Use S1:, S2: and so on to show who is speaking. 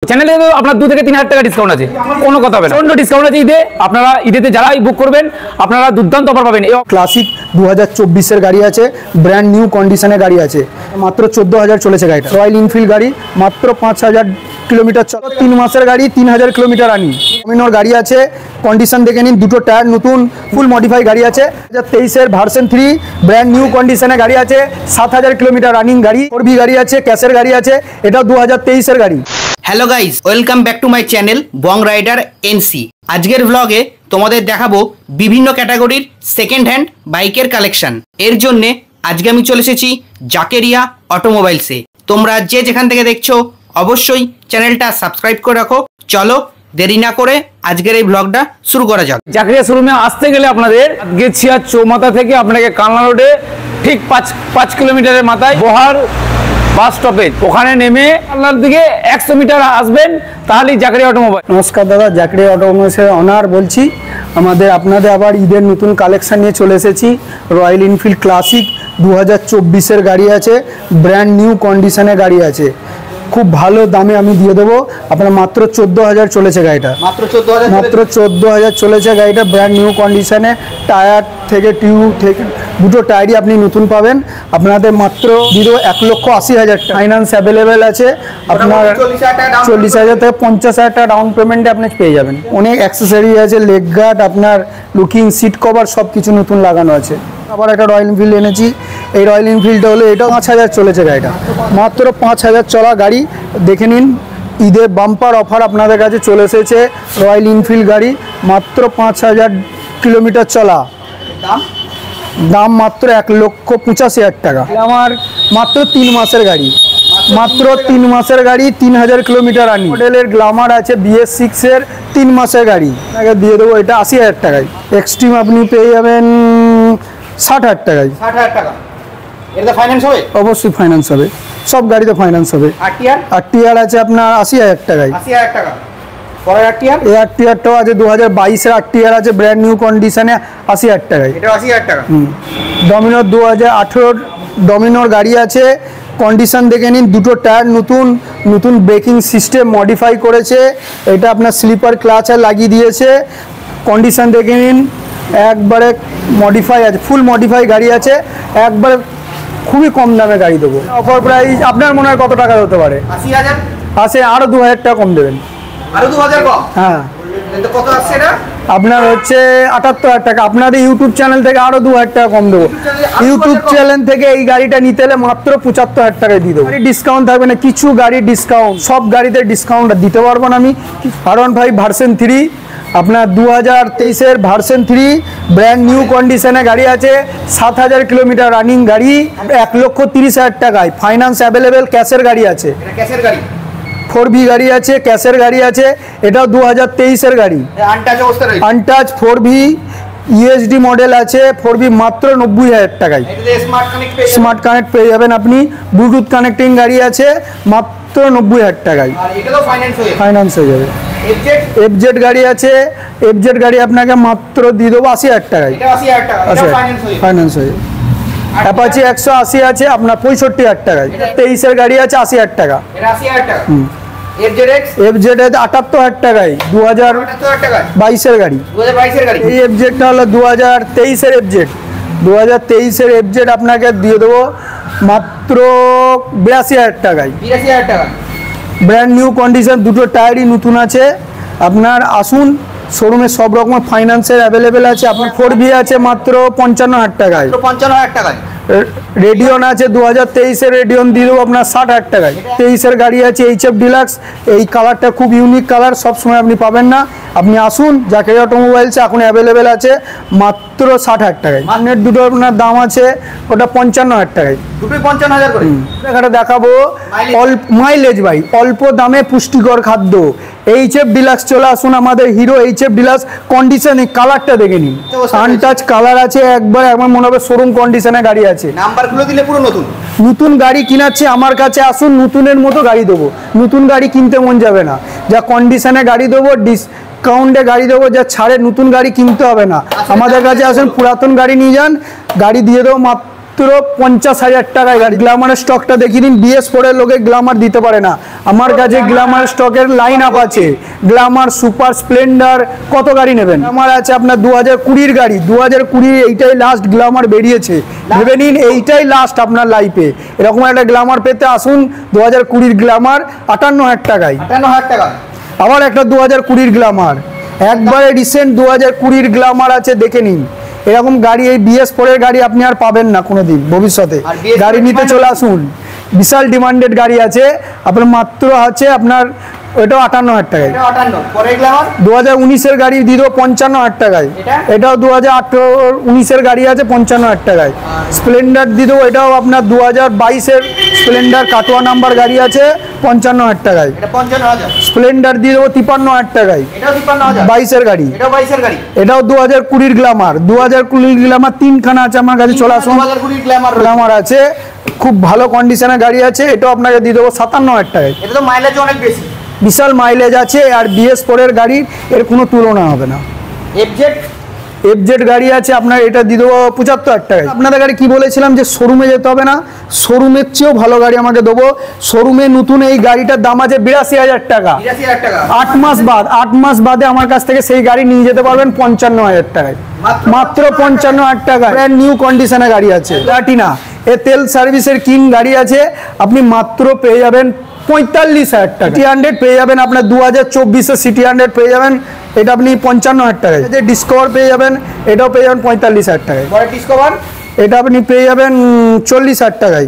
S1: চ্যানেলে তো আপনার 2 থেকে 3,000 টাকা ডিসকাউন্ট আছে, কোনো কথা হবে না। প্রচন্ড ডিসকাউন্ট আছে ঈদে। আপনারা ঈদেতে যারাই বুক করবেন আপনারা দুর্দান্ত অফার পাবেন।
S2: ক্লাসিক 2024 গাড়ি আছে, ব্র্যান্ড নিউ কন্ডিশনে গাড়ি আছে, মাত্র 14,000 চলেছে গাড়িটা। রয়্যাল এনফিল্ড গাড়ি মাত্র 5,000 কিলোমিটার চলা, 3 মাসের গাড়ি, 3,000 কিলোমিটার রানিং। ডমিনোর গাড়ি আছে, কন্ডিশন দেখে নিন, দুটো টায়ার নতুন, ফুল মডিফাই গাড়ি আছে। 2023 ভার্সন 3 ব্র্যান্ড নিউ কন্ডিশনে গাড়ি আছে, 7,000 কিলোমিটার রানিং গাড়ি। 4B গাড়ি আছে, ক্যাশের গাড়ি আছে, এটাও 2023 গাড়ি।
S3: Hello guys, welcome back to my channel Bong rider NC. আজকের ব্লগে তোমাদের দেখাবো বিভিন্ন ক্যাটাগরির সেকেন্ড হ্যান্ড বাইকের কালেকশন। এর জন্য আজকে আমি চলে এসেছি জাকেরিয়া অটোমোবাইলসে। তোমরা যে যেখান থেকে দেখছো অবশ্যই চ্যানেলটা সাবস্ক্রাইব করে রাখো। চলো দেরি না করে আজকের এই ব্লগটা শুরু করা যাক।
S1: জাকেরিয়া শোরুমে আসতে গেলে আপনাদের গেছিয়া চৌমাথা থেকে আপনাকে কালনা রোডে ঠিক 5 কিলোমিটারের মাথায় বহার বাস স্টপেজ, ওখানে নেমে কালনার দিকে 100 মিটার আসবেন, তাহলেই জাকেরিয়া অটোমোবাইল।
S2: নমস্কার দাদা, জাকেরিয়া অটোমোবাইলসের অনার বলছি। আপনাদের আবার ঈদের নতুন কালেকশন নিয়ে চলে এসেছি। রয়্যাল এনফিল্ড ক্লাসিক 2024 গাড়ি আছে, ব্র্যান্ড নিউ কন্ডিশনে গাড়ি আছে, খুব ভালো দামে আমি দিয়ে দেবো। আপনার মাত্র 14,000 চলেছে গাড়িটা, মাত্র 14,000 চলেছে গাড়িটা, ব্র্যান্ড নিউ কন্ডিশনে। টায়ার থেকে টিউব থেকে দুটো টায়ারই আপনি নতুন পাবেন। আপনাদের মাত্র 1,80,000 টাকা ফাইন্যান্স অ্যাভেলেবেল আছে। আপনার 40,000 থেকে 50,000 টাকা ডাউন পেমেন্টে আপনি পেয়ে যাবেন। অনেক অ্যাক্সেসরি আছে, লেগ গার্ড, আপনার লুকিং সিট কভার সব কিছু নতুন লাগানো আছে। আবার একটা রয়্যাল এনফিল্ড এনেছি। এই রয়্যাল এনফিল্ডটা হলো, এটা 5,000 চলেছে গাড়িটা, মাত্র 5,000 চলা গাড়ি। দেখে নিন, ঈদের বাম্পার অফার আপনাদের কাছে চলে এসেছে। রয়্যাল এনফিল্ড গাড়ি মাত্র 5,000 কিলোমিটার চলা, দাম মাত্র 1,85,000 টাকা। আমার মাত্র 3 মাসের গাড়ি, মাত্র 3 মাসের গাড়ি, 3,000 কিলোমিটার রানিং। মডেলের গ্ল্যামার আছে BS6 এর 3 মাসের গাড়ি, আপনাকে দিয়ে দেবো এটা 80,000 টাকায়। এক্সট্রিম আপনি পেয়ে যাবেন 60,000 টাকায়।
S3: 60,000 টাকা। এটা ফাইন্যান্স হবে?
S2: অবশ্যই ফাইন্যান্স হবে, সব গাড়িতে ফাইন্যান্স হবে। আরটিআর আছে আপনার 80,000 টাকায়।
S3: 80,000 টাকা। পরের আরটিআর?
S2: এই আরটিআরটাও আছে 2022 এর আরটিআর আছে, ব্র্যান্ড নিউ কন্ডিশনে 80,000 টাকায়।
S3: এটা 80,000 টাকা।
S2: ডমিনোর 2018 ডমিনোর গাড়ি আছে, কন্ডিশন দেখে নিন, দুটো টায়ার নতুন, নতুন ব্রেকিং সিস্টেম মডিফাই করেছে। এটা আপনার স্লিপার ক্লাচে লাগিয়ে দিয়েছে। কন্ডিশন দেখে নিন, একবারে মডিফাই আছে, ফুল মডিফাই গাড়ি আছে, একবারে খুবই কম দামে গাড়ি দেবো। অফার প্রাইস আপনার মনে হয় কত টাকা হতে পারে?
S3: 80,000
S2: আছে, আরও 2,000 টাকা কম দেবেন।
S3: আরো 2,000 কম?
S2: হ্যাঁ।
S3: কত আসছে এটা?
S2: আপনার হচ্ছে 78,000 টাকা। আপনাদের ইউটিউব চ্যানেল থেকে আরো 2,000 টাকা কম দেবো। ইউটিউব চ্যানেল থেকে এই গাড়িটা নিতে হলে মাত্র 75,000 টাকায় দিয়ে দেবো। ডিসকাউন্ট থাকবে না, কিছু গাড়ির ডিসকাউন্ট, সব গাড়িতে ডিসকাউন্ট দিতে পারবো না আমি। R15 ভার্সন 3 আপনার 2023 ভার্সন 3 ব্র্যান্ড নিউ কন্ডিশনে গাড়ি আছে, 7,000 কিলোমিটার রানিং গাড়ি, 1,30,000 টাকায়। ফাইন্যান্স অ্যাভেলেবেল, ক্যাশের গাড়ি আছে।
S3: এটা ক্যাশের গাড়ি।
S2: 4B গাড়ি আছে, ক্যাশের গাড়ি আছে, এটাও 2023 গাড়ি। আনটাচ 4B USD মডেল আছে, 4B মাত্র 90,000 টাকায়। স্মার্ট কানেক্ট পেয়ে যাবেন আপনি। ব্লুটুথ কানেক্টিং গাড়ি আছে, মাত্র 90,000 টাকায়। ফাইন্যান্স হয়ে যাবে। FZ গাড়ি আছে, FZ গাড়ি আপনাকে মাত্র দিয়ে দেবো 80,000 টাকায়। ফাইন্যান্স হয়ে যাবে। অ্যাপাচি 180 আছে আপনার 65,000 টাকায়। 23 গাড়ি আছে 80,000 টাকা। FZ 78,000 টাকায়, 2022 গাড়ি। এই FZটা হলো 2023 FZ। 2023 FZ আপনাকে দিয়ে দেবো মাত্র 82,000 টাকায়। ব্র্যান্ড নিউ কন্ডিশন, দুটো টায়ারই নতুন আছে। আপনার আসুন, শোরুমে সব রকমের ফাইন্যান্সের অ্যাভেলেবেল আছে। আপনার 4B আছে মাত্র 55,000 টাকায়।
S3: 55,000 টাকায়।
S2: রেডিয়ন আছে 2023 রেডিয়ন দিয়ে দেবো আপনার 60,000 টাকায়। 23 গাড়ি আছে HF ডিলাক্স, এই কালারটা খুব ইউনিক কালার, সবসময় আপনি পাবেন না। আপনি আসুন, জাকেরিয়া অটোমোবাইলসে এখন অ্যাভেলেবেল আছে মাত্র 60,000 টাকায়। মানের দুটো আপনার দাম আছে, ওটা 55,000 টাকায়।
S3: দুটোই 55,000 করে।
S2: এখানে দেখাবো মাইলেজ ভাই, অল্প দামে পুষ্টিকর খাদ্য। HF ডিলাক্স চলে আসুন, আমাদের হিরো HF ডিলাক্স। কন্ডিশন কালারটা দেখে নিন, আনটাচ কালার আছে, একবার আমার মনে হবে শোরুম কন্ডিশনে গাড়ি আছে।
S3: নাম্বারগুলো দিলে পুরো নতুন।
S2: নতুন গাড়ি কিনাচ্ছে আমার কাছে আসুন, নতুনের মতো গাড়ি দেবো। নতুন গাড়ি কিনতে মন যাবে না, যা কন্ডিশনে গাড়ি দেবো, ডিসকাউন্টে গাড়ি দেবো, যা ছাড়ে নতুন গাড়ি কিনতে হবে না। আমাদের কাছে আসুন, পুরাতন গাড়ি নিয়ে যান, গাড়ি দিয়ে দেবো মাত্র মাত্র 50,000 টাকায় গাড়ি। গ্ল্যামারের স্টকটা দেখিয়ে দিন, BS4 এর লোকে গ্ল্যামার দিতে পারে না, আমার কাছে গ্ল্যামার স্টকের লাইন আপ আছে। গ্ল্যামার, সুপার, স্প্লেন্ডার, কত গাড়ি নেবেন? আমার আছে আপনার 2020 গাড়ি, 2020 এইটাই লাস্ট গ্ল্যামার বেরিয়েছে, ভেবে নিন এইটাই লাস্ট আপনার লাইফে। এরকম একটা গ্ল্যামার পেতে আসুন, 2020 গ্ল্যামার 58,000 টাকায়।
S3: 58,000 টাকা।
S2: আবার একটা 2020 গ্ল্যামার, একবারে রিসেন্ট 2020 গ্ল্যামার আছে, দেখে নিন। এরকম গাড়ি, এই BS4 এর গাড়ি আপনি আর পাবেন না কোনোদিন ভবিষ্যতে। গাড়ি নিতে চলে আসুন, বিশাল ডিমান্ডেড গাড়ি আছে আপনার, মাত্র আছে আপনার ওইটাও 58,000 টাকায়। 2019 এর গাড়ি দিয়ে দেবো 55,000 টাকায়। এটাও 2018-19 এর গাড়ি আছে 55,000 টাকায়। স্প্লেন্ডার দিয়ে দেবো, এটাও আপনার 2022 এর স্প্লেন্ডার, কাটোয়া নাম্বার গাড়ি আছে 55,000 টাকায়। স্প্লেন্ডার দিয়ে দেবো 53,000 টাকায়, 22 এর গাড়ি। এটাও 2020 গ্ল্যামার, 2020 গ্ল্যামার 3খানা আছে আমার কাছে, চলে আসুন। গ্ল্যামার আছে, খুব ভালো কন্ডিশনের গাড়ি আছে, এটাও আপনাকে দিয়ে দেবো 57,000 টাকায়।
S3: এটা তো মাইলেজ অনেক বেশি,
S2: বিশাল মাইলেজ আছে, আর BS4 এর গাড়ির এর কোনো তুলনা হবে না। FZ গাড়ি আছে আপনার, এটা দিয়ে দেবো 75,000 টাকায়। আপনাদের গাড়ি কি বলেছিলাম যে শোরুমে যেতে হবে না, শোরুমের চেয়েও ভালো গাড়ি আমাকে দেবো। শোরুমে নতুন এই গাড়িটার দাম আছে 82,000 টাকা। 8 মাস বাদে আমার কাছ থেকে সেই গাড়ি নিয়ে যেতে পারবেন 55,000 টাকায়, মাত্র 55,000 টাকায়। ব্র্যান্ড নিউ কন্ডিশনে গাড়ি আছে। প্লাটিনা এ তেল সার্ভিসের কিং গাড়ি আছে, আপনি মাত্র পেয়ে যাবেন 45,000 টাকা। সিটি 100 পেয়ে যাবেন আপনার 2024 সিটি 100 পেয়ে যাবেন, এটা আপনি 55,000 টাকায়। যে ডিসকভার পেয়ে যাবেন, এটাও পেয়ে যাবেন 45,000 টাকায়।
S3: ডিসকভার
S2: এটা আপনি পেয়ে যাবেন 40,000 টাকায়।